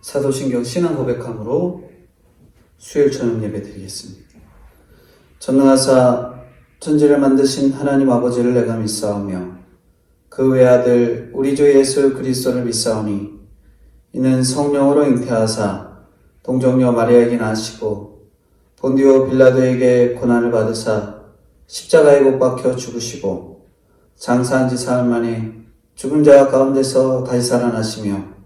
사도신경 신앙 고백함으로 수요일 저녁 예배 드리겠습니다. 전능하사 천지를 만드신 하나님 아버지를 내가 믿사오며 그 외아들 우리 주 예수 그리스도를 믿사오니 이는 성령으로 잉태하사 동정녀 마리아에게 나시고 본디오 빌라도에게 고난을 받으사 십자가에 못 박혀 죽으시고 장사한 지 사흘 만에 죽은 자 가운데서 다시 살아나시며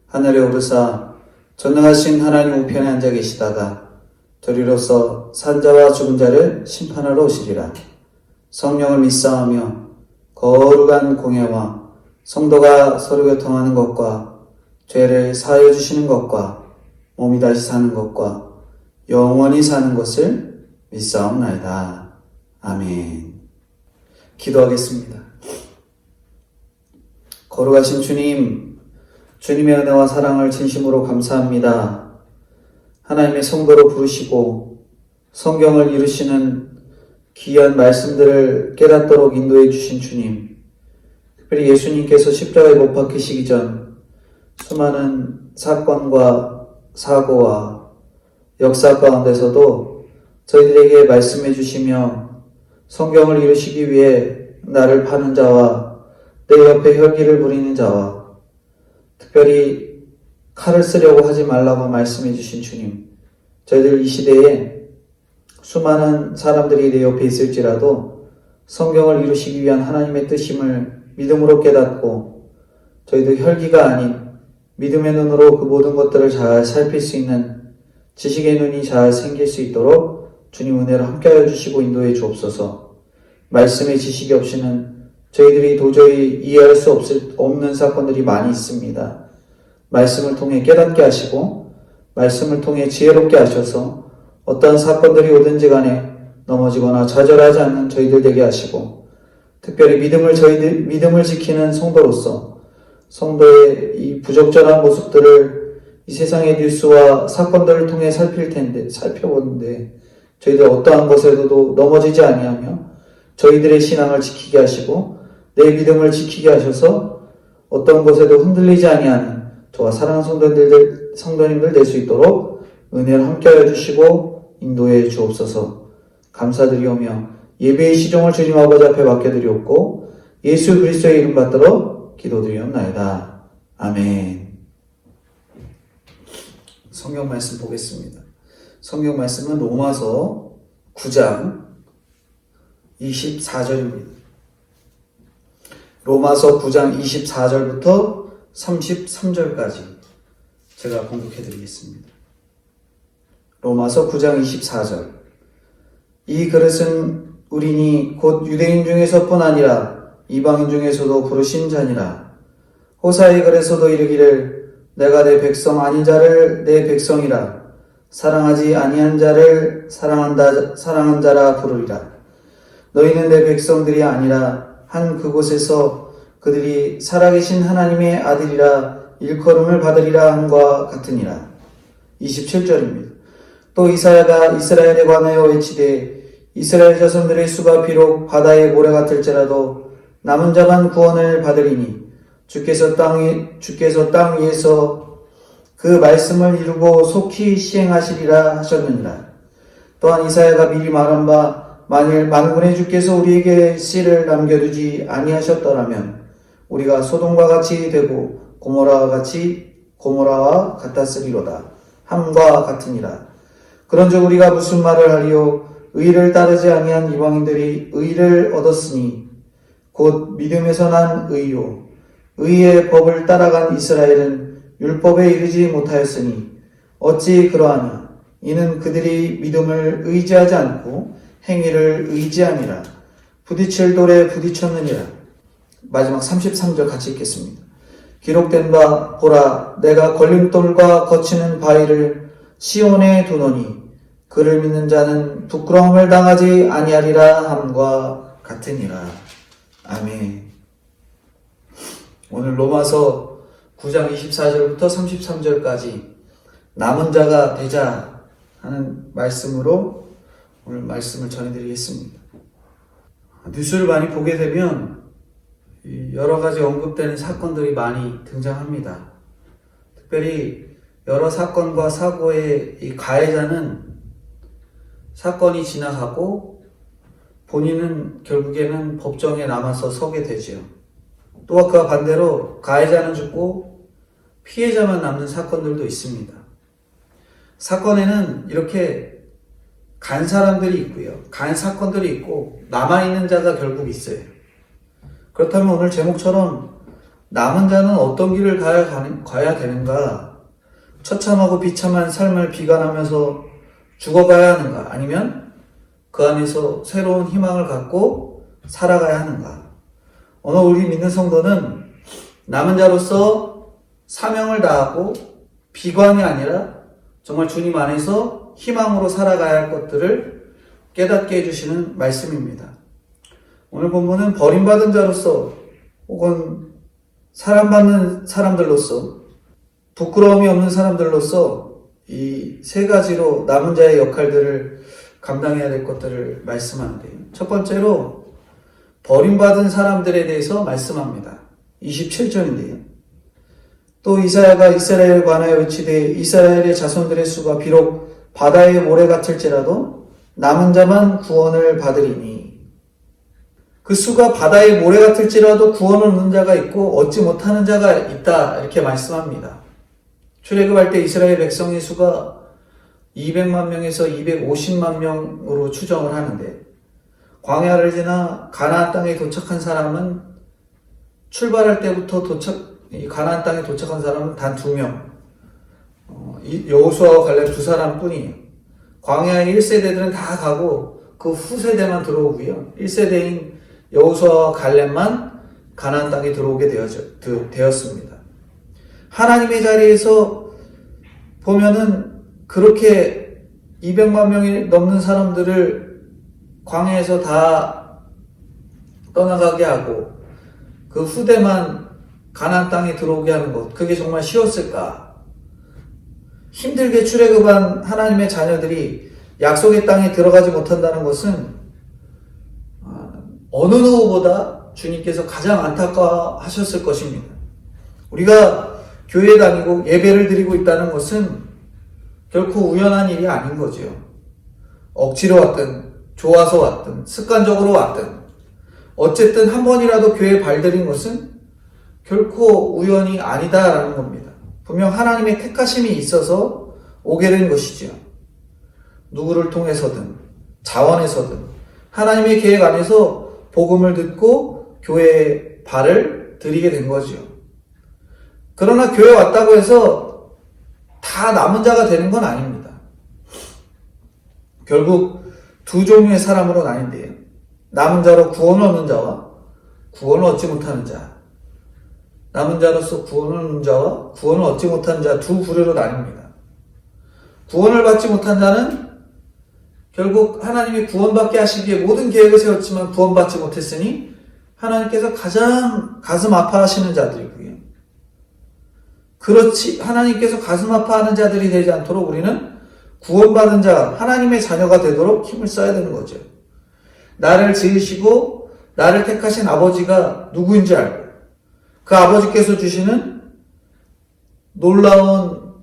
하늘에 오르사 전능하신 하나님 우편에 앉아 계시다가 저리로서 산자와 죽은 자를 심판하러 오시리라. 성령을 믿사오며 거룩한 공예와 성도가 서로 교통하는 것과 죄를 사하여 주시는 것과 몸이 다시 사는 것과 영원히 사는 것을 믿사옵나이다. 아멘. 기도하겠습니다. 거룩하신 주님, 주님의 은혜와 사랑을 진심으로 감사합니다. 하나님의 성도로 부르시고 성경을 이루시는 귀한 말씀들을 깨닫도록 인도해 주신 주님, 특별히 예수님께서 십자가에 못 박히시기 전 수많은 사건과 사고와 역사 가운데서도 저희들에게 말씀해 주시며 성경을 이루시기 위해 나를 파는 자와 내 옆에 혈기를 부리는 자와 특별히 칼을 쓰려고 하지 말라고 말씀해 주신 주님, 저희들 이 시대에 수많은 사람들이 내 옆에 있을지라도 성경을 이루시기 위한 하나님의 뜻임을 믿음으로 깨닫고 저희도 혈기가 아닌 믿음의 눈으로 그 모든 것들을 잘 살필 수 있는 지식의 눈이 잘 생길 수 있도록 주님 은혜를 함께하여 주시고 인도해 주옵소서. 말씀의 지식이 없이는 저희들이 도저히 이해할 수 없는 사건들이 많이 있습니다. 말씀을 통해 깨닫게 하시고 말씀을 통해 지혜롭게 하셔서 어떠한 사건들이 오든지 간에 넘어지거나 좌절하지 않는 저희들 되게 하시고 특별히 믿음을 지키는 성도로서 성도의 이 부적절한 모습들을 이 세상의 뉴스와 사건들을 통해 살펴보는데 저희들 어떠한 것에도 넘어지지 아니하며 저희들의 신앙을 지키게 하시고 내 믿음을 지키게 하셔서 어떤 것에도 흔들리지 아니하는 저와 사랑하는 성도님들 될 수 있도록 은혜를 함께하여 주시고 인도해 주옵소서. 감사드리오며 예배의 시종을 주님 아버지 앞에 맡겨드리옵고 예수 그리스도의 이름 받들어 기도드리옵나이다. 아멘. 성경 말씀 보겠습니다. 성경 말씀은 로마서 9장 24절입니다. 로마서 9장 24절부터 33절까지 제가 공독해 드리겠습니다. 로마서 9장 24절. 이 그릇은 우리니 곧 유대인 중에서뿐 아니라 이방인 중에서도 부르신 자니라. 호사의 글에서도 이르기를 내가 내 백성 아닌 자를 내 백성이라 사랑하지 아니한 자를 사랑한 자라 부르리라. 너희는 내 백성들이 아니라 한 그곳에서 그들이 살아계신 하나님의 아들이라 일컬음을 받으리라 함과 같으니라. 27절입니다. 또 이사야가 이스라엘에 관하여 외치되 이스라엘 자손들의 수가 비록 바다의 모래 같을지라도 남은 자만 구원을 받으리니 주께서 땅 위에서 그 말씀을 이루고 속히 시행하시리라 하셨느니라. 또한 이사야가 미리 말한 바 만일 만군의 주께서 우리에게 씨를 남겨두지 아니하셨더라면 우리가 소돔과 같이 되고 고모라와 같았으리로다 함과 같으니라. 그런즉 우리가 무슨 말을 하리요? 의를 따르지 아니한 이방인들이 의를 얻었으니 곧 믿음에서 난 의요. 의의 법을 따라간 이스라엘은 율법에 이르지 못하였으니 어찌 그러하냐? 이는 그들이 믿음을 의지하지 않고 행위를 의지하니라. 부딪힐 돌에 부딪혔느니라. 마지막 33절 같이 읽겠습니다. 기록된 바 보라 내가 걸림돌과 거치는 바위를 시온에 두노니 그를 믿는 자는 부끄러움을 당하지 아니하리라 함과 같으니라. 아멘. 오늘 로마서 9장 24절부터 33절까지 남은 자가 되자 하는 말씀으로 오늘 말씀을 전해드리겠습니다. 뉴스를 많이 보게 되면 여러 가지 언급되는 사건들이 많이 등장합니다. 특별히 여러 사건과 사고의 이 가해자는 사건이 지나가고 본인은 결국에는 법정에 남아서 서게 되지요. 또한 그와 반대로 가해자는 죽고 피해자만 남는 사건들도 있습니다. 사건에는 이렇게 간 사람들이 있고요. 간 사건들이 있고 남아있는 자가 결국 있어요. 그렇다면 오늘 제목처럼 남은 자는 어떤 길을 가야 되는가? 처참하고 비참한 삶을 비관하면서 죽어가야 하는가? 아니면 그 안에서 새로운 희망을 갖고 살아가야 하는가? 오늘 우리 믿는 성도는 남은 자로서 사명을 다하고 비관이 아니라 정말 주님 안에서 희망으로 살아가야 할 것들을 깨닫게 해주시는 말씀입니다. 오늘 본문은 버림받은 자로서 혹은 사랑받는 사람들로서 부끄러움이 없는 사람들로서 이 세 가지로 남은 자의 역할들을 감당해야 될 것들을 말씀하는데요. 첫 번째로 버림받은 사람들에 대해서 말씀합니다. 27절인데요. 또 이사야가 이스라엘에 관하여 외치되 이스라엘의 자손들의 수가 비록 바다의 모래 같을지라도 남은 자만 구원을 받으리니 그 수가 바다의 모래 같을지라도 구원을 얻는 자가 있고 얻지 못하는 자가 있다 이렇게 말씀합니다. 출애굽할 때 이스라엘 백성의 수가 200만 명에서 250만 명으로 추정을 하는데 광야를 지나 가나안 땅에 도착한 사람은 출발할 때부터 가나안 땅에 도착한 사람은 단 2명 여호수아와 갈렙 2사람뿐이에요. 광야의 1세대들은 다 가고 그 후세대만 들어오고요. 1세대인 여호수아와 갈렙만 가나안 땅에 들어오게 되었습니다. 하나님의 자리에서 보면은 그렇게 200만 명이 넘는 사람들을 광야에서 다 떠나가게 하고 그 후대만 가나안 땅에 들어오게 하는 것, 그게 정말 쉬웠을까? 힘들게 출애굽한 하나님의 자녀들이 약속의 땅에 들어가지 못한다는 것은 어느 누구보다 주님께서 가장 안타까워하셨을 것입니다. 우리가 교회 다니고 예배를 드리고 있다는 것은 결코 우연한 일이 아닌 거죠. 억지로 왔든 좋아서 왔든 습관적으로 왔든 어쨌든 한 번이라도 교회에 발들인 것은 결코 우연이 아니다라는 겁니다. 분명 하나님의 택하심이 있어서 오게 된 것이죠. 누구를 통해서든 자원에서든 하나님의 계획 안에서 복음을 듣고 교회에 발을 들이게 된 거죠. 그러나 교회에 왔다고 해서 다 남은 자가 되는 건 아닙니다. 결국 두 종류의 사람으로 나뉜대요. 남은 자로 구원을 얻는 자와 구원을 얻지 못하는 자. 남은 자로서 구원을 얻는 자와 구원을 얻지 못하는 자 두 부류로 나뉩니다. 구원을 받지 못한 자는 결국 하나님이 구원받게 하시기에 모든 계획을 세웠지만 구원받지 못했으니 하나님께서 가장 가슴 아파하시는 자들이고요. 그렇지 하나님께서 가슴 아파하는 자들이 되지 않도록 우리는 구원받은 자, 하나님의 자녀가 되도록 힘을 써야 되는 거죠. 나를 지으시고 나를 택하신 아버지가 누구인지 알고 그 아버지께서 주시는 놀라운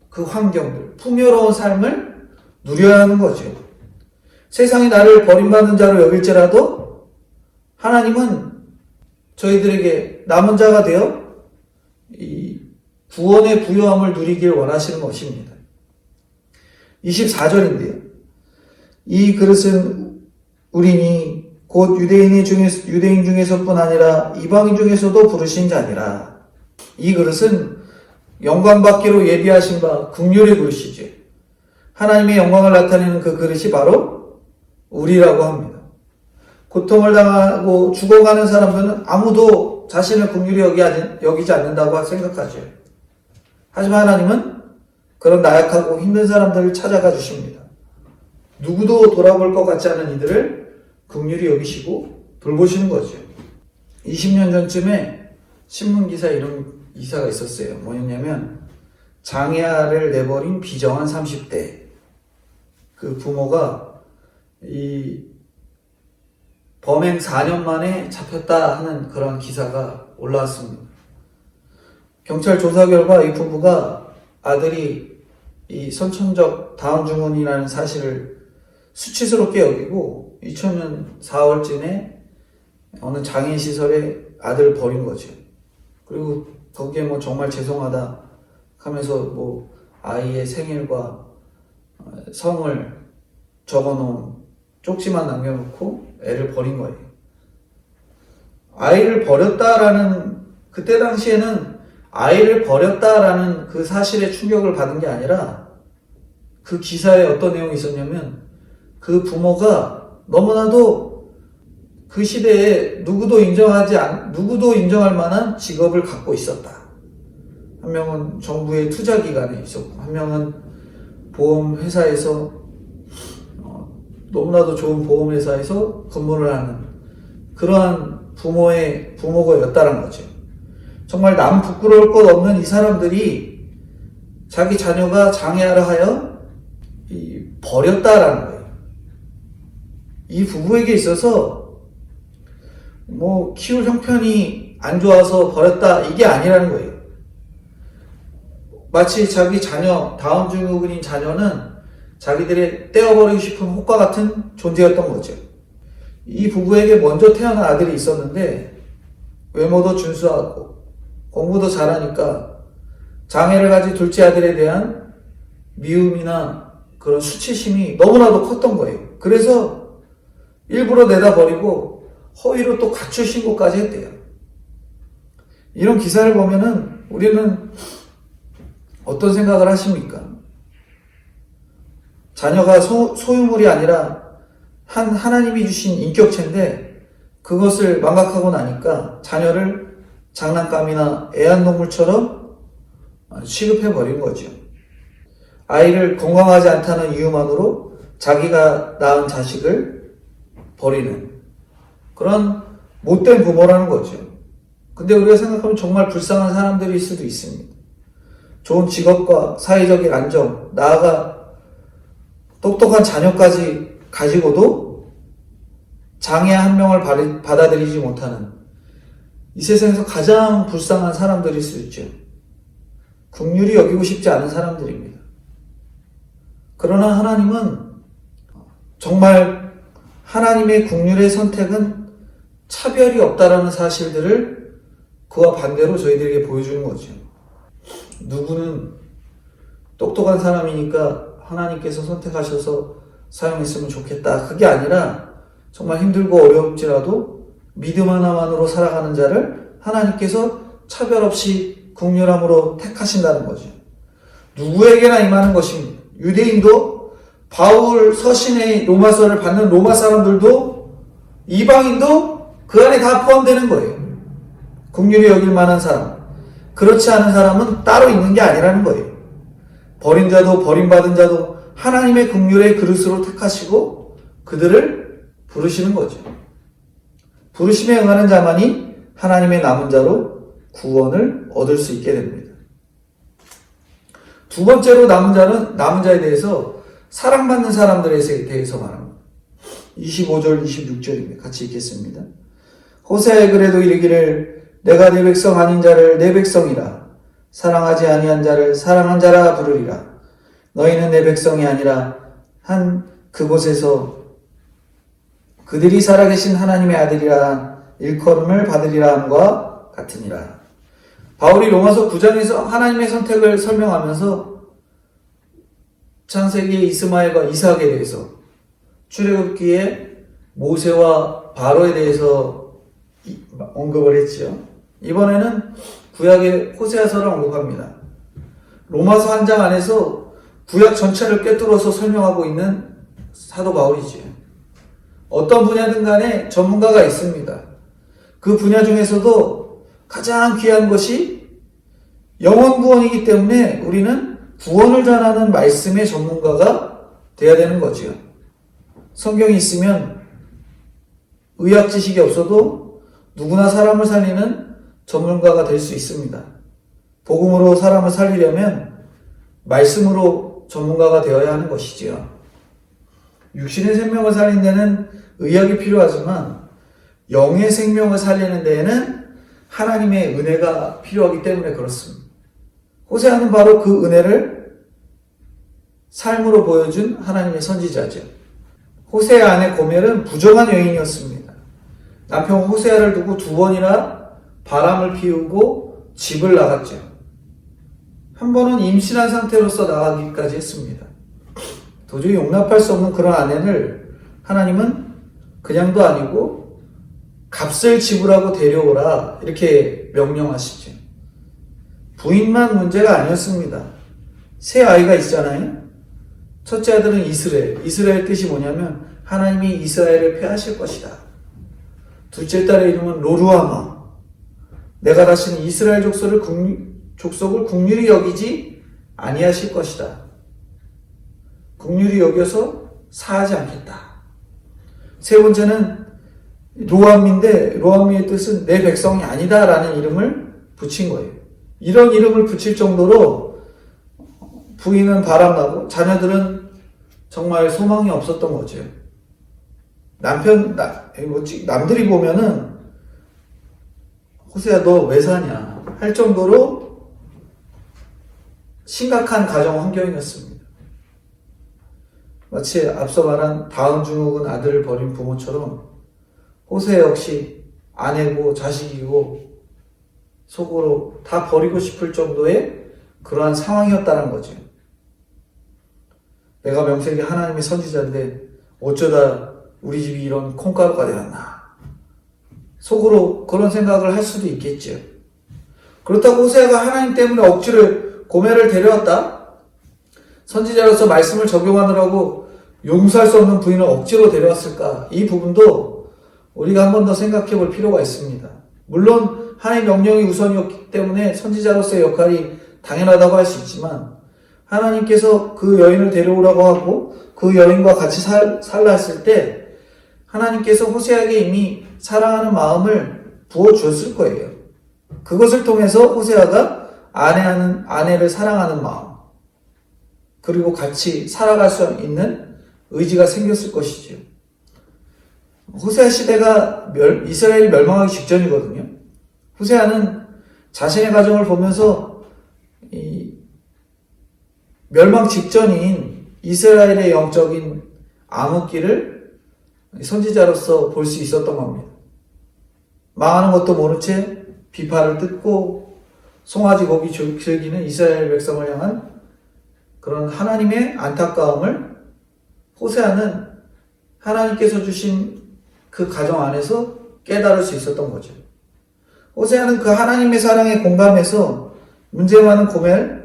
그 환경들, 풍요로운 삶을 누려야 하는 거죠. 세상이 나를 버림받는 자로 여길지라도 하나님은 저희들에게 남은 자가 되어 이 구원의 부요함을 누리길 원하시는 것입니다. 24절인데요. 이 그릇은 우리니 곧 유대인 중에서뿐 아니라 이방인 중에서도 부르신 자니라. 이 그릇은 영광받기로 예비하신 바 긍휼의 그릇이죠. 하나님의 영광을 나타내는 그 그릇이 바로 우리라고 합니다. 고통을 당하고 죽어가는 사람들은 아무도 자신을 긍휼히 여기지 않는다고 생각하죠. 하지만 하나님은 그런 나약하고 힘든 사람들을 찾아가 주십니다. 누구도 돌아볼 것 같지 않은 이들을 긍휼히 여기시고 돌보시는 거죠. 20년 전쯤에 신문기사 이런 기사가 있었어요. 뭐였냐면 장애아를 내버린 비정한 30대 그 부모가 이 범행 4년 만에 잡혔다 하는 그런 기사가 올라왔습니다. 경찰 조사 결과 이 부부가 아들이 이 선천적 다운 증후군이라는 사실을 수치스럽게 여기고 2000년 4월쯤에 어느 장애인 시설에 아들을 버린 거죠. 그리고 거기에 뭐 정말 죄송하다 하면서 뭐 아이의 생일과 성을 적어놓은 쪽지만 남겨놓고 애를 버린 거예요. 아이를 버렸다라는, 그때 당시에는 아이를 버렸다라는 그 사실에 충격을 받은 게 아니라 그 기사에 어떤 내용이 있었냐면 그 부모가 너무나도 그 시대에 누구도 인정할 만한 직업을 갖고 있었다. 한 명은 정부의 투자기관에 있었고, 한 명은 보험회사에서, 너무나도 좋은 보험회사에서 근무를 하는 그러한 부모가였다는 거죠. 정말 남 부끄러울 것 없는 이 사람들이 자기 자녀가 장애아를 하여 버렸다라는 거예요. 이 부부에게 있어서 뭐 키울 형편이 안 좋아서 버렸다 이게 아니라는 거예요. 마치 자기 자녀, 다운 증후군인 자녀는 자기들의 떼어버리고 싶은 혹과 같은 존재였던 거죠. 이 부부에게 먼저 태어난 아들이 있었는데 외모도 준수하고 공부도 잘하니까 장애를 가진 둘째 아들에 대한 미움이나 그런 수치심이 너무나도 컸던 거예요. 그래서 일부러 내다 버리고 허위로 또 가출 신고까지 했대요. 이런 기사를 보면은 우리는 어떤 생각을 하십니까? 자녀가 소유물이 아니라 하나님이 주신 인격체인데 그것을 망각하고 나니까 자녀를 장난감이나 애완동물처럼 취급해버린 거죠. 아이를 건강하지 않다는 이유만으로 자기가 낳은 자식을 버리는 그런 못된 부모라는 거죠. 근데 우리가 생각하면 정말 불쌍한 사람들일 수도 있습니다. 좋은 직업과 사회적인 안정, 나아가 똑똑한 자녀까지 가지고도 장애아 한 명을 받아들이지 못하는 이 세상에서 가장 불쌍한 사람들일 수 있죠. 긍휼히 여기고 싶지 않은 사람들입니다. 그러나 하나님은 정말 하나님의 긍휼의 선택은 차별이 없다라는 사실들을 그와 반대로 저희들에게 보여주는 거죠. 누구는 똑똑한 사람이니까 하나님께서 선택하셔서 사용했으면 좋겠다. 그게 아니라 정말 힘들고 어려울지라도 믿음 하나만으로 살아가는 자를 하나님께서 차별 없이 긍휼함으로 택하신다는 거죠. 누구에게나 임하는 것입니다. 유대인도 바울 서신의 로마서를 받는 로마 사람들도 이방인도 그 안에 다 포함되는 거예요. 긍휼히 여길 만한 사람. 그렇지 않은 사람은 따로 있는 게 아니라는 거예요. 버린 자도 버림받은 자도 하나님의 긍휼의 그릇으로 택하시고 그들을 부르시는 거죠. 부르심에 응하는 자만이 하나님의 남은 자로 구원을 얻을 수 있게 됩니다. 두 번째로 남은 자에 대해서 사랑받는 사람들에 대해서 말합니다. 25절, 26절입니다. 같이 읽겠습니다. 호세아의 글에도 이르기를 내가 내 백성 아닌 자를 내 백성이라 사랑하지 아니한 자를 사랑한 자라 부르리라. 너희는 내 백성이 아니라 한 그곳에서 그들이 살아계신 하나님의 아들이라 일컬음을 받으리라 함과 같으니라. 바울이 로마서 9장에서 하나님의 선택을 설명하면서 창세기의 이스마엘과 이삭에 대해서 출애굽기에 모세와 바로에 대해서 언급을 했지요. 이번에는 구약의 호세아서를 언급합니다. 로마서 한 장 안에서 구약 전체를 꿰뚫어서 설명하고 있는 사도 바울이지요. 어떤 분야든 간에 전문가가 있습니다. 그 분야 중에서도 가장 귀한 것이 영혼 구원이기 때문에 우리는 구원을 전하는 말씀의 전문가가 돼야 되는 거지요. 성경이 있으면 의학 지식이 없어도 누구나 사람을 살리는 전문가가 될 수 있습니다. 복음으로 사람을 살리려면 말씀으로 전문가가 되어야 하는 것이지요. 육신의 생명을 살리는 데는 의학이 필요하지만 영의 생명을 살리는 데에는 하나님의 은혜가 필요하기 때문에 그렇습니다. 호세아는 바로 그 은혜를 삶으로 보여준 하나님의 선지자죠. 호세아 아내 고멜은 부정한 여인이었습니다. 남편 호세아를 두고 2번이나 바람을 피우고 집을 나갔죠. 한 번은 임신한 상태로서 나가기까지 했습니다. 도저히 용납할 수 없는 그런 아내를 하나님은 그냥도 아니고 값을 지불하고 데려오라 이렇게 명령하시죠. 부인만 문제가 아니었습니다. 새 아이가 있잖아요. 첫째 아들은 이스라엘. 이스라엘 뜻이 뭐냐면 하나님이 이스라엘을 폐하실 것이다. 둘째 딸의 이름은 로루아마. 내가 다시는 이스라엘 족속을 국률이 여기지 아니하실 것이다. 국률이 여겨서 사하지 않겠다. 세 번째는 로암미인데 로암미의 뜻은 내 백성이 아니다 라는 이름을 붙인 거예요. 이런 이름을 붙일 정도로 부인은 바람나고 자녀들은 정말 소망이 없었던 거죠. 남들이 보면은 호세야 너 왜 사냐 할 정도로 심각한 가정 환경이었습니다. 마치 앞서 말한 다음 증후군 아들을 버린 부모처럼 호세 역시 아내고 자식이고 속으로 다 버리고 싶을 정도의 그러한 상황이었다는 거죠. 내가 명색이 하나님의 선지자인데 어쩌다 우리 집이 이런 콩가루가 되었나. 속으로 그런 생각을 할 수도 있겠죠. 그렇다고 호세아가 하나님 때문에 억지로 고멜을 데려왔다? 선지자로서 말씀을 적용하느라고 용서할 수 없는 부인을 억지로 데려왔을까? 이 부분도 우리가 한 번 더 생각해 볼 필요가 있습니다. 물론 하나님의 명령이 우선이었기 때문에 선지자로서의 역할이 당연하다고 할 수 있지만 하나님께서 그 여인을 데려오라고 하고 그 여인과 같이 살라 했을 때 하나님께서 호세아에게 이미 사랑하는 마음을 부어주었을 거예요. 그것을 통해서 호세아가 아내를 사랑하는 마음 그리고 같이 살아갈 수 있는 의지가 생겼을 것이죠. 호세아 시대가 이스라엘이 멸망하기 직전이거든요. 호세아는 자신의 가정을 보면서 이 멸망 직전인 이스라엘의 영적인 암흑기를 선지자로서 볼 수 있었던 겁니다. 망하는 것도 모른 채 비파를 뜯고 송아지 고기 즐기는 이스라엘 백성을 향한 그런 하나님의 안타까움을 호세아는 하나님께서 주신 그 가정 안에서 깨달을 수 있었던 거죠. 호세아는 그 하나님의 사랑에 공감해서 문제 많은 고멜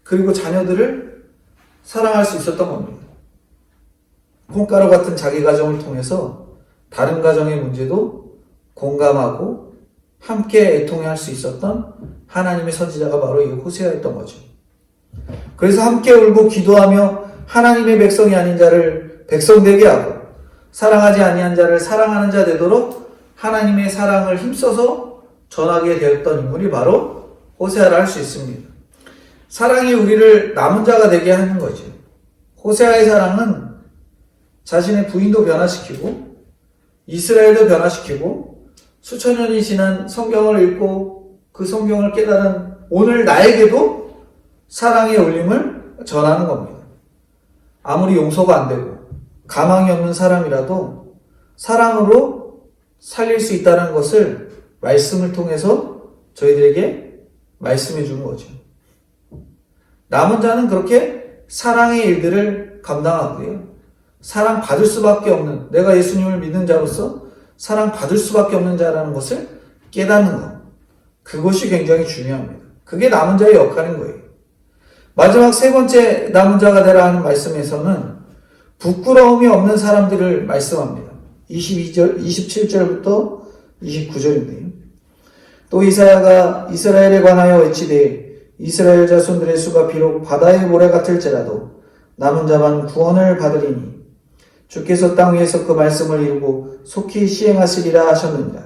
그리고 자녀들을 사랑할 수 있었던 겁니다. 콩가루 같은 자기 가정을 통해서 다른 가정의 문제도 공감하고 함께 애통할 수 있었던 하나님의 선지자가 바로 이 호세아였던 거죠. 그래서 함께 울고 기도하며 하나님의 백성이 아닌 자를 백성 되게 하고 사랑하지 아니한 자를 사랑하는 자 되도록 하나님의 사랑을 힘써서 전하게 되었던 인물이 바로 호세아라 할 수 있습니다. 사랑이 우리를 남은 자가 되게 하는 거죠. 호세아의 사랑은 자신의 부인도 변화시키고 이스라엘도 변화시키고 수천 년이 지난 성경을 읽고 그 성경을 깨달은 오늘 나에게도 사랑의 울림을 전하는 겁니다. 아무리 용서가 안 되고 가망이 없는 사람이라도 사랑으로 살릴 수 있다는 것을 말씀을 통해서 저희들에게 말씀해 주는 거죠. 남은 자는 그렇게 사랑의 일들을 감당하고요. 사랑 받을 수밖에 없는, 내가 예수님을 믿는 자로서 사랑 받을 수밖에 없는 자라는 것을 깨닫는 것. 그것이 굉장히 중요합니다. 그게 남은 자의 역할인 거예요. 마지막 세 번째 남은 자가 되라 하는 말씀에서는 부끄러움이 없는 사람들을 말씀합니다. 27절부터 29절인데요. 또 이사야가 이스라엘에 관하여 외치되 이스라엘 자손들의 수가 비록 바다의 모래 같을지라도 남은 자만 구원을 받으리니 주께서 땅 위에서 그 말씀을 이루고 속히 시행하시리라 하셨느니라.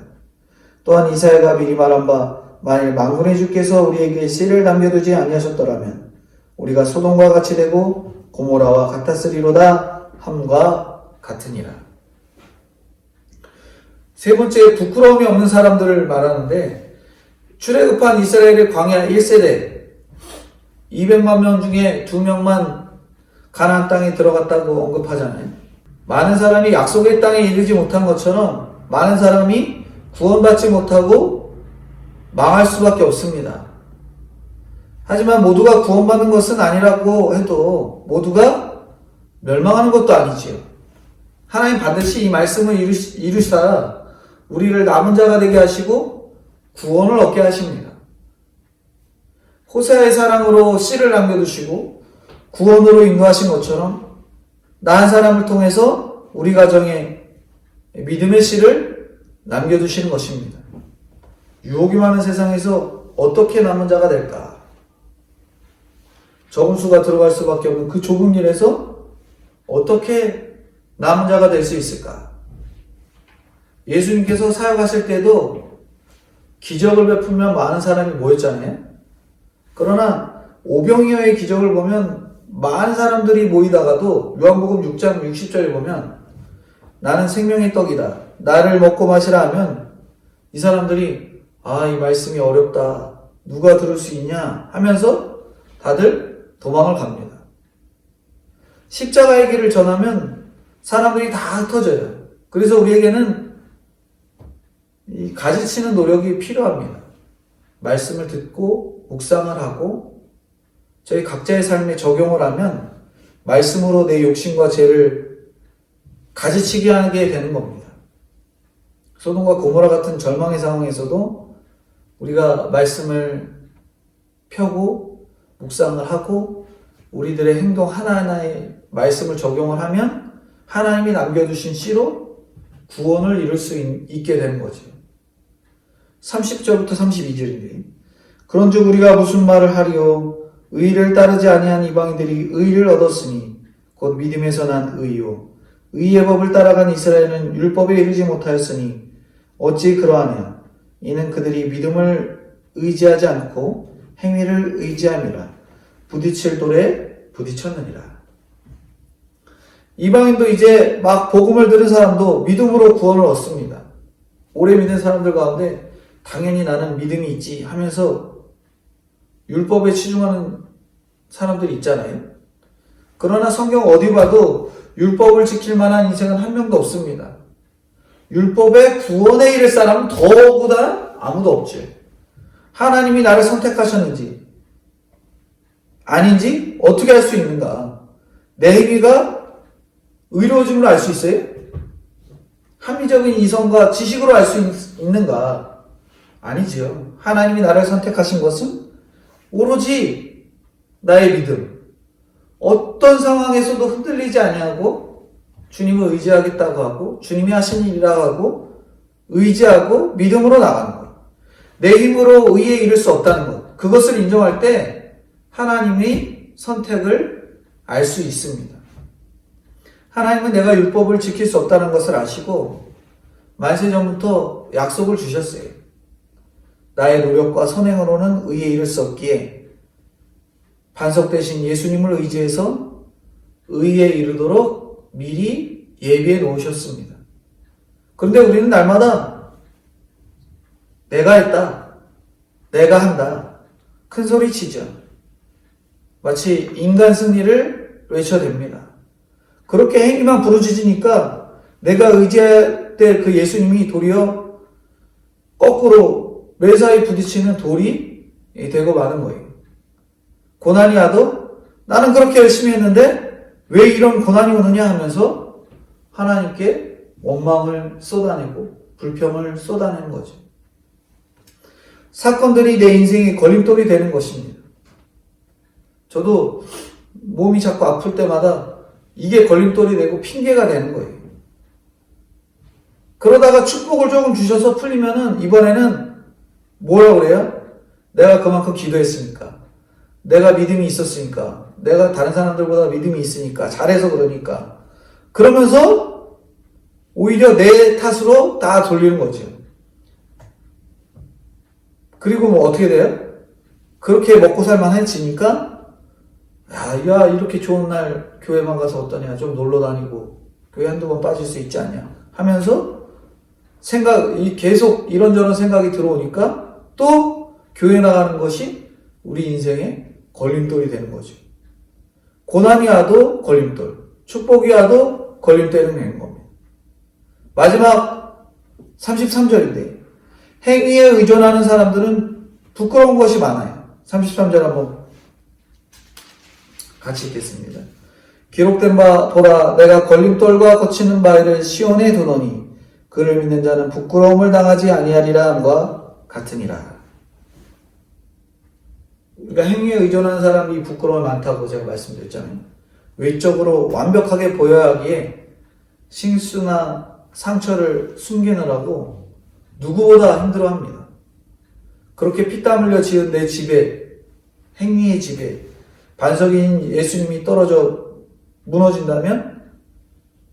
또한 이사야가 미리 말한 바 만일 만군의 주께서 우리에게 씨를 남겨두지 아니하셨더라면 우리가 소돔과 같이 되고 고모라와 같았으리로다 함과 같으니라. 세 번째, 부끄러움이 없는 사람들을 말하는데 출애굽한 이스라엘의 광야 1세대 200만 명 중에 2명만 가나안 땅에 들어갔다고 언급하잖아요. 많은 사람이 약속의 땅에 이르지 못한 것처럼 많은 사람이 구원받지 못하고 망할 수밖에 없습니다. 하지만 모두가 구원받는 것은 아니라고 해도 모두가 멸망하는 것도 아니지요. 하나님 반드시 이 말씀을 이루사 우리를 남은 자가 되게 하시고 구원을 얻게 하십니다. 호세아의 사랑으로 씨를 남겨두시고 구원으로 인도하신 것처럼 나 한 사람을 통해서 우리 가정에 믿음의 씨를 남겨두시는 것입니다. 유혹이 많은 세상에서 어떻게 남은 자가 될까? 적은 수가 들어갈 수밖에 없는 그 좁은 길에서 어떻게 남은 자가 될 수 있을까? 예수님께서 사역하실 때도 기적을 베풀면 많은 사람이 모였잖아요. 그러나 오병이어의 기적을 보면 많은 사람들이 모이다가도 요한복음 6장 60절에 보면 나는 생명의 떡이다. 나를 먹고 마시라 하면 이 사람들이 이 말씀이 어렵다. 누가 들을 수 있냐 하면서 다들 도망을 갑니다. 십자가의 길을 전하면 사람들이 다 흩어져요. 그래서 우리에게는 이 가지치는 노력이 필요합니다. 말씀을 듣고 묵상을 하고 저희 각자의 삶에 적용을 하면 말씀으로 내 욕심과 죄를 가지치게 하게 되는 겁니다. 소돔과 고모라 같은 절망의 상황에서도 우리가 말씀을 펴고 묵상을 하고 우리들의 행동 하나하나에 말씀을 적용을 하면 하나님이 남겨두신 씨로 구원을 이룰 수 있게 되는 거죠. 30절부터 32절인데 그런즉 우리가 무슨 말을 하리요 의를 따르지 아니한 이방인들이 의를 얻었으니 곧 믿음에서 난 의요 의의 법을 따라간 이스라엘은 율법에 이르지 못하였으니 어찌 그러하냐 이는 그들이 믿음을 의지하지 않고 행위를 의지함이라 부딪힐 돌에 부딪혔느니라. 이방인도 이제 막 복음을 들은 사람도 믿음으로 구원을 얻습니다. 오래 믿는 사람들 가운데 당연히 나는 믿음이 있지 하면서 율법에 치중하는 사람들이 있잖아요. 그러나 성경 어디 봐도 율법을 지킬 만한 인생은 한 명도 없습니다. 율법의 구원에 이를 사람은 더보다 아무도 없지. 하나님이 나를 선택하셨는지 아닌지 어떻게 알 수 있는가? 내 행위가 의로워짐으로 알 수 있어요? 합리적인 이성과 지식으로 알 수 있는가? 아니죠. 하나님이 나를 선택하신 것은 오로지 나의 믿음. 어떤 상황에서도 흔들리지 아니하고 주님을 의지하겠다고 하고 주님이 하신 일이라고 하고 의지하고 믿음으로 나가는 것. 내 힘으로 의에 이를 수 없다는 것. 그것을 인정할 때 하나님의 선택을 알 수 있습니다. 하나님은 내가 율법을 지킬 수 없다는 것을 아시고 만세전부터 약속을 주셨어요. 나의 노력과 선행으로는 의에 이를 수 없기에 반석 대신 예수님을 의지해서 의에 이르도록 미리 예비해 놓으셨습니다. 그런데 우리는 날마다 내가 했다, 내가 한다, 큰 소리 치죠. 마치 인간 승리를 외쳐댑니다. 그렇게 행위만 부르짖으니까 내가 의지할 때 그 예수님이 도리어 거꾸로 매사에 부딪히는 돌이 되고 마는 거예요. 고난이 와도 나는 그렇게 열심히 했는데 왜 이런 고난이 오느냐 하면서 하나님께 원망을 쏟아내고 불평을 쏟아내는 거죠. 사건들이 내 인생의 걸림돌이 되는 것입니다. 저도 몸이 자꾸 아플 때마다 이게 걸림돌이 되고 핑계가 되는 거예요. 그러다가 축복을 조금 주셔서 풀리면은 이번에는 뭐라 그래요? 내가 그만큼 기도했으니까, 내가 믿음이 있었으니까, 내가 다른 사람들보다 믿음이 있으니까, 잘해서 그러니까. 그러면서 오히려 내 탓으로 다 돌리는 거죠. 그리고 뭐 어떻게 돼요? 그렇게 먹고 살만해지니까 야 이렇게 좋은 날 교회만 가서 어떠냐, 좀 놀러 다니고 교회 한두 번 빠질 수 있지 않냐 하면서 계속 이런저런 생각이 들어오니까 또 교회 나가는 것이 우리 인생의 걸림돌이 되는 거죠. 고난이 와도 걸림돌, 축복이 와도 걸림돌이 되는 겁니다. 마지막 33절인데 행위에 의존하는 사람들은 부끄러운 것이 많아요. 33절 한번 같이 읽겠습니다. 기록된 바 보라 내가 걸림돌과 거치는 바위를 시온에 두노니 그를 믿는 자는 부끄러움을 당하지 아니하리라 함과 같으니라. 우리가 행위에 의존하는 사람이 부끄러움이 많다고 제가 말씀드렸잖아요. 외적으로 완벽하게 보여야 하기에 실수나 상처를 숨기느라고 누구보다 힘들어합니다. 그렇게 피땀 흘려 지은 내 집에, 행위의 집에 반석인 예수님이 떨어져 무너진다면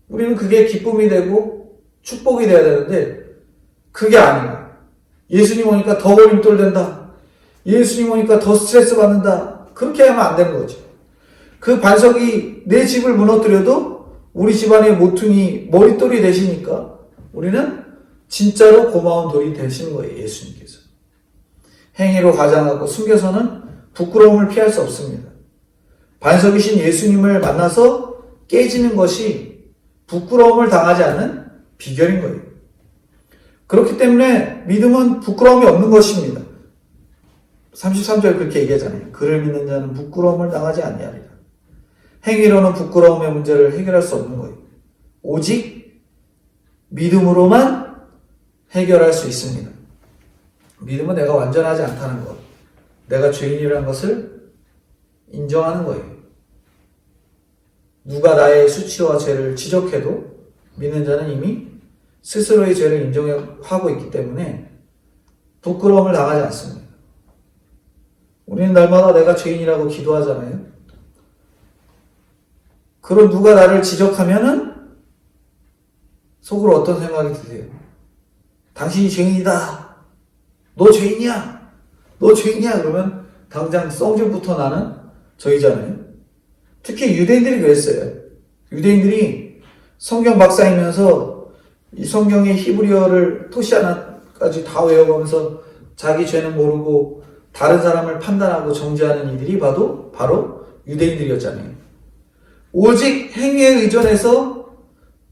우리는 그게 기쁨이 되고 축복이 돼야 되는데 그게 아니에요. 예수님 오니까 더 걸림돌 된다. 예수님 오니까 더 스트레스 받는다. 그렇게 하면 안 되는 거죠. 그 반석이 내 집을 무너뜨려도 우리 집안의 모퉁이 머릿돌이 되시니까 우리는 진짜로 고마운 돌이 되시는 거예요. 예수님께서. 행위로 가장하고 숨겨서는 부끄러움을 피할 수 없습니다. 반석이신 예수님을 만나서 깨지는 것이 부끄러움을 당하지 않는 비결인 거예요. 그렇기 때문에 믿음은 부끄러움이 없는 것입니다. 33절 그렇게 얘기하잖아요. 그를 믿는 자는 부끄러움을 당하지 아니하리라. 행위로는 부끄러움의 문제를 해결할 수 없는 거예요. 오직 믿음으로만 해결할 수 있습니다. 믿음은 내가 완전하지 않다는 것, 내가 죄인이라는 것을 인정하는 거예요. 누가 나의 수치와 죄를 지적해도 믿는 자는 이미 스스로의 죄를 인정하고 있기 때문에 부끄러움을 당하지 않습니다. 우리는 날마다 내가 죄인이라고 기도하잖아요. 그럼 누가 나를 지적하면은 속으로 어떤 생각이 드세요? 당신이 죄인이다. 너 죄인이야. 너 죄인이야. 그러면 당장 성질부터 나는 저희잖아요. 특히 유대인들이 그랬어요. 유대인들이 성경 박사이면서 이 성경의 히브리어를 토시 하나까지 다 외워가면서 자기 죄는 모르고 다른 사람을 판단하고 정죄하는 이들이 바로 유대인들이었잖아요. 오직 행위에 의존해서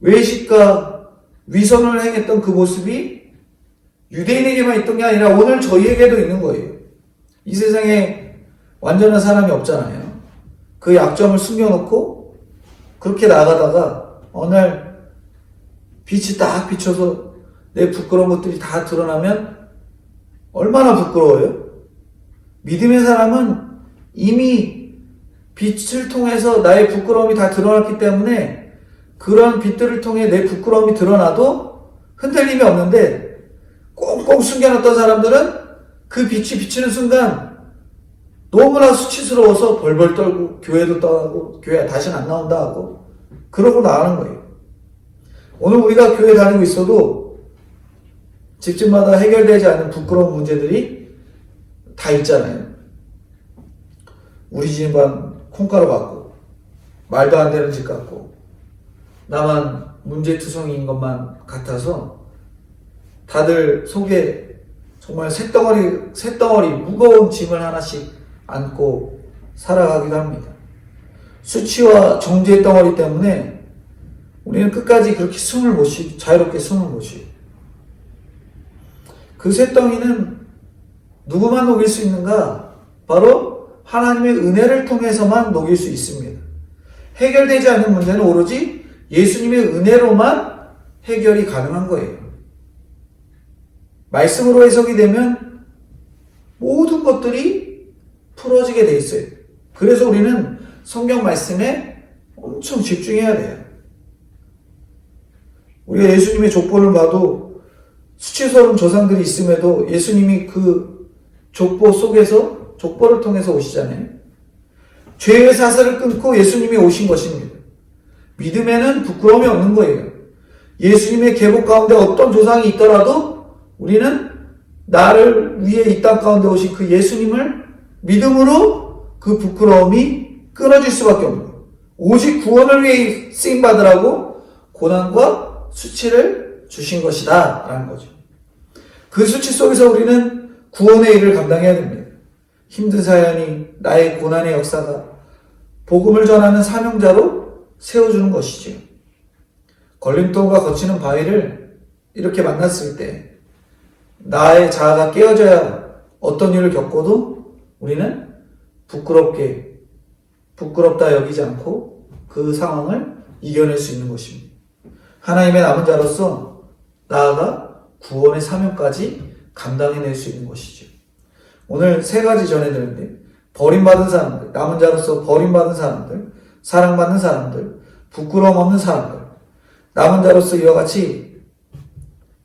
외식과 위선을 행했던 그 모습이 유대인에게만 있던 게 아니라 오늘 저희에게도 있는 거예요. 이 세상에 완전한 사람이 없잖아요. 그 약점을 숨겨놓고 그렇게 나가다가 어느 날 빛이 딱 비춰서 내 부끄러운 것들이 다 드러나면 얼마나 부끄러워요? 믿음의 사람은 이미 빛을 통해서 나의 부끄러움이 다 드러났기 때문에 그런 빛들을 통해 내 부끄러움이 드러나도 흔들림이 없는데 꽁꽁 숨겨놨던 사람들은 그 빛이 비치는 순간 너무나 수치스러워서 벌벌 떨고 교회도 떠나고 교회 다시는 안 나온다 하고 그러고 나가는 거예요. 오늘 우리가 교회 다니고 있어도 집집마다 해결되지 않는 부끄러운 문제들이 다 있잖아요. 우리 집안 콩가루 같고 말도 안 되는 집 같고 나만 문제투성이인 것만 같아서 다들 속에 정말 쇳덩어리 무거운 짐을 하나씩 안고 살아가기도 합니다. 수치와 정죄의 덩어리 때문에 우리는 끝까지 그렇게 자유롭게 숨을 못 쉬어요. 그 쇳덩이는 누구만 녹일 수 있는가? 바로 하나님의 은혜를 통해서만 녹일 수 있습니다. 해결되지 않는 문제는 오로지 예수님의 은혜로만 해결이 가능한 거예요. 말씀으로 해석이 되면 모든 것들이 풀어지게 돼 있어요. 그래서 우리는 성경 말씀에 엄청 집중해야 돼요. 우리가 예수님의 족보를 봐도 수치스러운 조상들이 있음에도 예수님이 그 족보 속에서 족보를 통해서 오시잖아요. 죄의 사슬을 끊고 예수님이 오신 것입니다. 믿음에는 부끄러움이 없는 거예요. 예수님의 계복 가운데 어떤 조상이 있더라도 우리는 나를 위해 이 땅 가운데 오신 그 예수님을 믿음으로 그 부끄러움이 끊어질 수밖에 없는 거예요. 오직 구원을 위해 쓰임받으라고 고난과 수치를 주신 것이다 라는 거죠. 그 수치 속에서 우리는 구원의 일을 감당해야 됩니다. 힘든 사연이, 나의 고난의 역사가 복음을 전하는 사명자로 세워주는 것이지요. 걸림돌과 거치는 바위를 이렇게 만났을 때 나의 자아가 깨어져야 어떤 일을 겪어도 우리는 부끄럽다 여기지 않고 그 상황을 이겨낼 수 있는 것입니다. 하나님의 남은 자로서 나아가 구원의 사명까지 감당해낼 수 있는 것이죠. 오늘 세 가지 전해드렸는데, 버림받은 사람들, 남은 자로서 버림받은 사람들, 사랑받는 사람들, 부끄러움 없는 사람들, 남은 자로서 이와 같이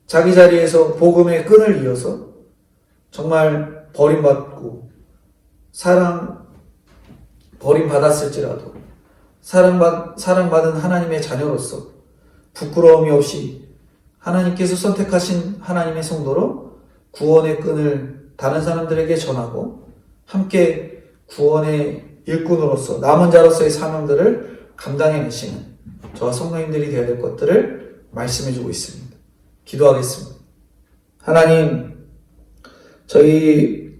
자기 자리에서 복음의 끈을 이어서 정말 버림받고 버림받았을지라도 사랑받은 하나님의 자녀로서 부끄러움이 없이 하나님께서 선택하신 하나님의 성도로 구원의 끈을 다른 사람들에게 전하고 함께 구원의 일꾼으로서 남은 자로서의 사명들을 감당해내시는 저와 성도님들이 되어야 될 것들을 말씀해주고 있습니다. 기도하겠습니다. 하나님, 저희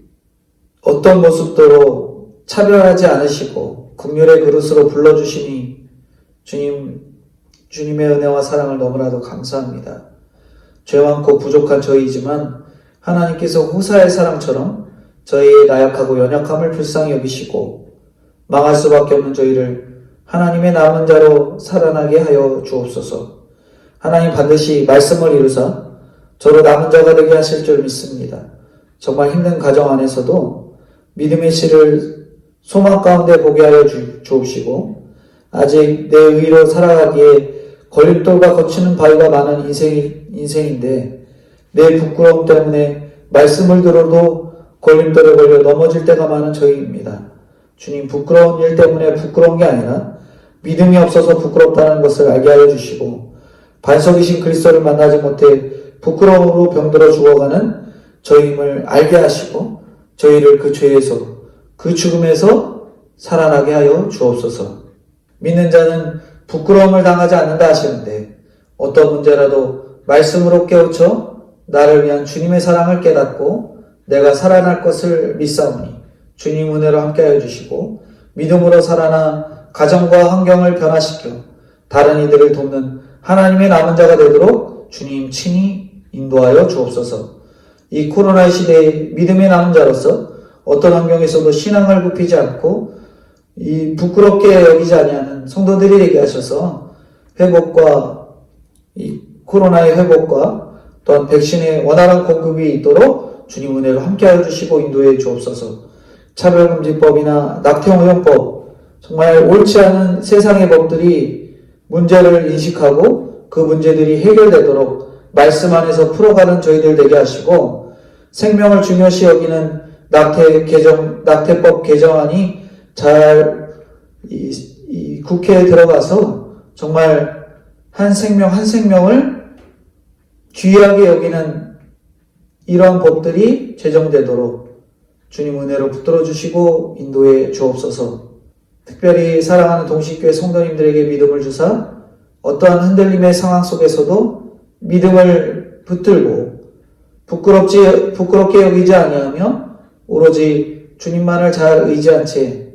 어떤 모습도로 차별하지 않으시고 긍휼의 그릇으로 불러주시니 주님의 은혜와 사랑을 너무나도 감사합니다. 죄 많고 부족한 저희이지만 하나님께서 호사의 사랑처럼 저희의 나약하고 연약함을 불쌍히 여기시고 망할 수밖에 없는 저희를 하나님의 남은 자로 살아나게 하여 주옵소서. 하나님 반드시 말씀을 이루사 저로 남은 자가 되게 하실 줄 믿습니다. 정말 힘든 가정 안에서도 믿음의 씨를 소망 가운데 보게 하여 주옵시고 아직 내 의로 살아가기에 걸림돌과 거치는 바위가 많은 인생인데 내 부끄러움 때문에 말씀을 들어도 걸림돌에 걸려 넘어질 때가 많은 저희입니다. 주님, 부끄러운 일 때문에 부끄러운 게 아니라 믿음이 없어서 부끄럽다는 것을 알게 하여 주시고 반석이신 그리스도를 만나지 못해 부끄러움으로 병들어 죽어가는 저희임을 알게 하시고 저희를 그 죄에서 그 죽음에서 살아나게 하여 주옵소서. 믿는 자는 부끄러움을 당하지 않는다 하시는데 어떤 문제라도 말씀으로 깨우쳐 나를 위한 주님의 사랑을 깨닫고 내가 살아날 것을 믿사오니 주님 은혜로 함께하여 주시고 믿음으로 살아나 가정과 환경을 변화시켜 다른 이들을 돕는 하나님의 남은 자가 되도록 주님 친히 인도하여 주옵소서. 이 코로나 시대에 믿음의 남은 자로서 어떤 환경에서도 신앙을 굽히지 않고 이 부끄럽게 여기지 아니하는 성도들이 되게 하셔서 회복과 이 코로나의 회복과 또한 백신의 원활한 공급이 있도록 주님 은혜로 함께하여 주시고 인도해 주옵소서. 차별금지법이나 낙태허용법, 정말 옳지 않은 세상의 법들이 문제를 인식하고 그 문제들이 해결되도록 말씀 안에서 풀어가는 저희들 되게 하시고 생명을 중요시 여기는 낙태법 개정안이 잘 이 국회에 들어가서 정말 한 생명을 귀하게 여기는 이러한 법들이 제정되도록 주님 은혜로 붙들어 주시고 인도해 주옵소서. 특별히 사랑하는 동식교회 성도님들에게 믿음을 주사 어떠한 흔들림의 상황 속에서도 믿음을 붙들고 부끄럽게 여기지 아니하며 오로지 주님만을 잘 의지한 채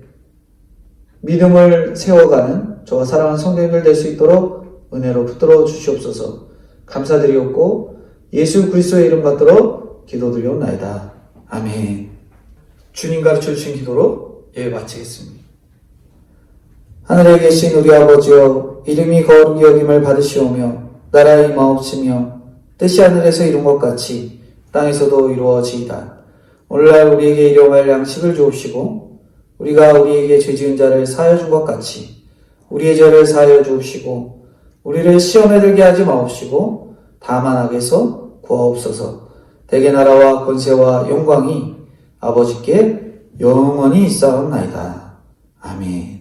믿음을 세워가는 저와 사랑하는 성도님들 될 수 있도록 은혜로 붙들어 주시옵소서. 감사드리옵고 예수 그리스도의 이름 받들어 기도드리옵나이다. 아멘. 주님 가르쳐 주신 기도로 예배 마치겠습니다. 하늘에 계신 우리 아버지여, 이름이 거룩히 여김을 받으시오며 나라의 임하옵시며 뜻이 하늘에서 이룬 것 같이 땅에서도 이루어지이다. 오늘날 우리에게 일용할 양식을 주옵시고 우리가 우리에게 죄지은 자를 사하여 준 것 같이 우리의 죄를 사하여 주옵시고 우리를 시험에 들게 하지 마옵시고 다만 악에서 구하옵소서. 대개 나라와 권세와 영광이 아버지께 영원히 있사옵나이다. 아멘.